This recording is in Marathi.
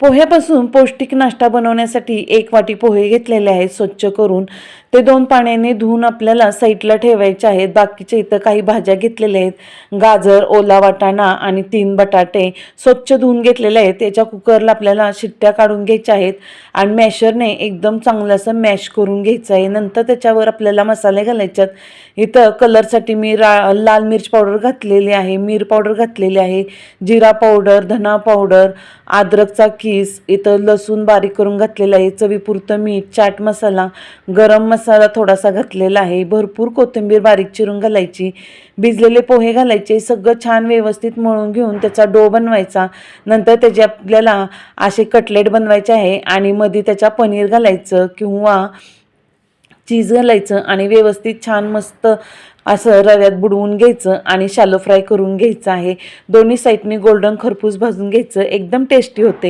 पोह्यापासून पौष्टिक नाश्ता बनवण्यासाठी 1 वाटी पोहे घेतलेले आहेत स्वच्छ करून. ते 2 पाण्याने धुवून आपल्याला साईडला ठेवायचे आहेत. बाकीच्या इथं काही भाज्या घेतलेल्या आहेत. गाजर, ओला वाटाणा आणि 3 बटाटे स्वच्छ धुवून घेतलेले आहेत. त्याच्या कुकरला आपल्याला शिट्ट्या काढून घ्यायच्या आहेत आणि मॅशरने एकदम चांगलं असं मॅश करून घ्यायचं आहे. नंतर त्याच्यावर आपल्याला मसाले घालायचे आहेत. इथं कलरसाठी मी लाल मिर्च पावडर घातलेली आहे, मिर पावडर घातलेली आहे, जिरा पावडर, धना पावडर, अद्रकचा खीस, इथं लसूण बारीक करून घातलेला आहे, चवीपुरतं मीठ, चाट मसाला, गरम मसाला थोडासा घातलेला आहे, भरपूर कोथिंबीर बारीक चिरून घालायची, भिजलेले पोहे घालायचे, सगळं छान व्यवस्थित मळून घेऊन त्याचा डो बनवायचा. नंतर त्याचे आपल्याला असे कटलेट बनवायचे आहे आणि मध्ये त्याच्या पनीर घालायचं किंवा चीज घालायचं आणि व्यवस्थित छान मस्त असं रव्यात बुडवून घ्यायचं आणि शॅलो फ्राय करून घ्यायचं आहे. दोन्ही साईडनी गोल्डन खरपूस भाजून घ्यायचं. एकदम टेस्टी होते.